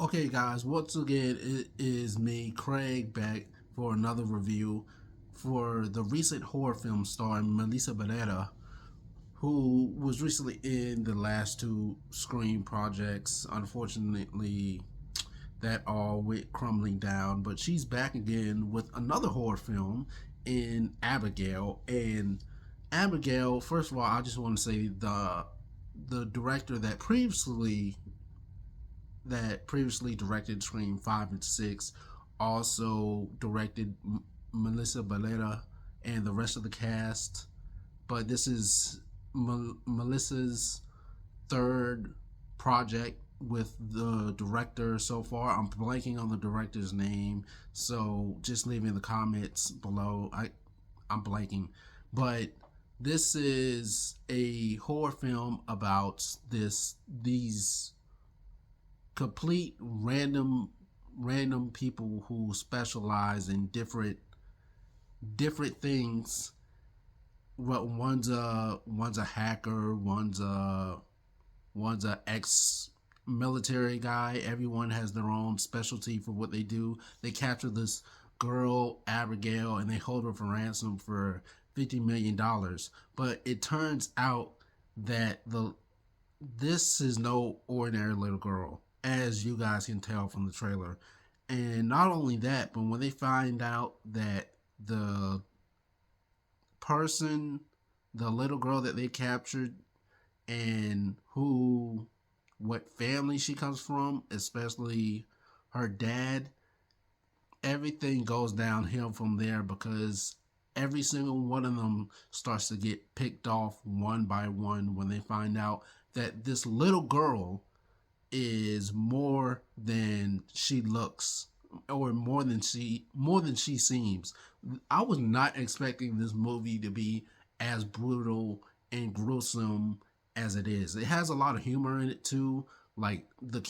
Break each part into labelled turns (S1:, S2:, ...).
S1: Okay, guys, once again, it is me, Craig, back for another review for the recent horror film starring Melissa Barrera, who was recently in the last two Scream projects. Unfortunately, that all went crumbling down, but she's back again with another horror film in Abigail. And Abigail, first of all, I just want to say the director that previously directed Scream 5 and 6, also directed Melissa Barrera and the rest of the cast. But this is Melissa's third project with the director so far. I'm blanking on the director's name, so just leave in the comments below. I'm blanking, but this is a horror film about these complete random people who specialize in different things. Well, one's a hacker, one's a ex military guy. Everyone has their own specialty for what they do. They capture this girl Abigail and they hold her for ransom for $50 million. But it turns out that the this is no ordinary little girl, as you guys can tell from the trailer. And not only that, but when they find out that the person, the little girl that they captured, and what family she comes from, especially her dad, everything goes downhill from there because every single one of them starts to get picked off one by one when they find out that this little girl is more than she looks, or more than she seems. I was not expecting this movie to be as brutal and gruesome as it is. It has a lot of humor in it too, like the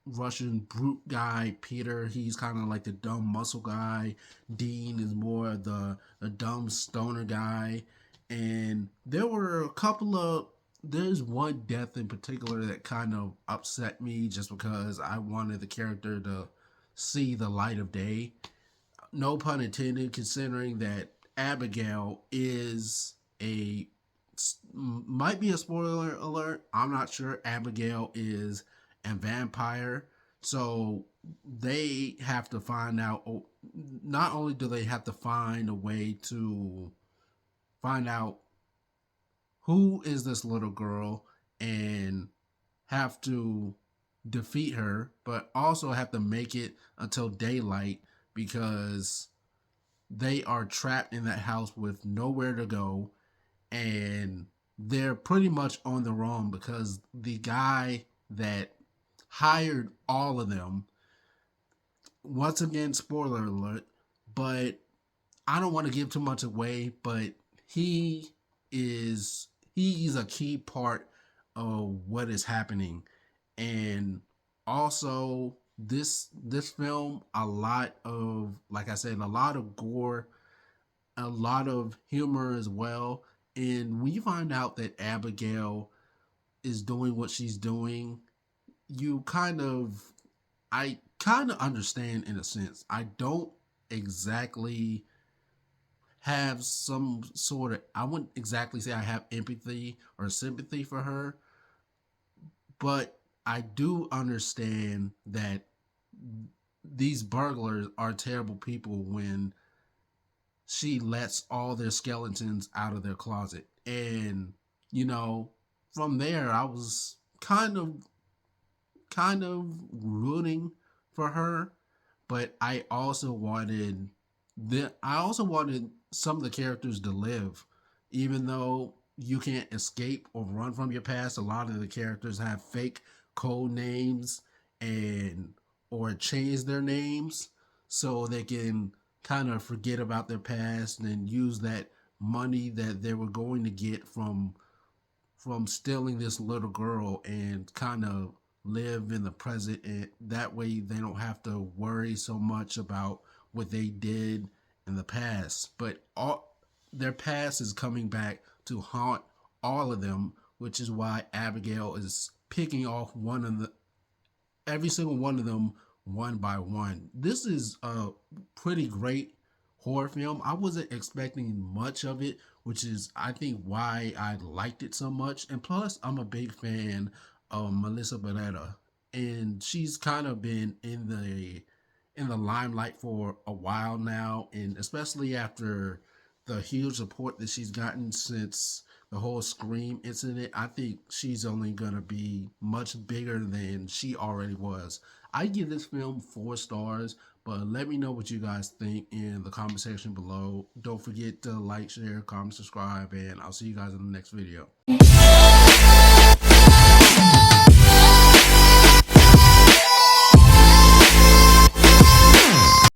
S1: Russian brute guy, Peter. He's kind of like the dumb muscle guy. Dean is more the dumb stoner guy. And there's one death in particular that kind of upset me just because I wanted the character to see the light of day. No pun intended, considering that Abigail is a might be a spoiler alert. I'm not sure. Abigail is a vampire, so they have to find out. Not only do they have to find a way to find out who is this little girl and have to defeat her, but also have to make it until daylight because they are trapped in that house with nowhere to go, and they're pretty much on their own because the guy that hired all of them, once again, spoiler alert, but I don't want to give too much away, but he he's a key part of what is happening. And also this film, a lot of, like I said, a lot of gore, a lot of humor as well. And when you find out that Abigail is doing what she's doing, you kind of I kind of understand in a sense. I don't exactly have some sort of, I wouldn't exactly say I have empathy or sympathy for her, but I do understand that these burglars are terrible people when she lets all their skeletons out of their closet. And you know, from there I was kind of rooting for her, but I also wanted some of the characters to live, even though you can't escape or run from your past. A lot of the characters have fake code names and or change their names so they can kind of forget about their past and use that money that they were going to get from stealing this little girl and kind of live in the present, and that way they don't have to worry so much about what they did in the past. But all their past is coming back to haunt all of them, which is why Abigail is picking off every single one of them one by one. This is a pretty great horror film. I wasn't expecting much of it, which is I think why I liked it so much. And plus, I'm a big fan of Melissa Barrera, and she's kind of been in the limelight for a while now, and especially after the huge support that she's gotten since the whole Scream incident, I think she's only gonna be much bigger than she already was. I give this film 4 stars, but let me know what you guys think in the comment section below. Don't forget to like, share, comment, subscribe, and I'll see you guys in the next video.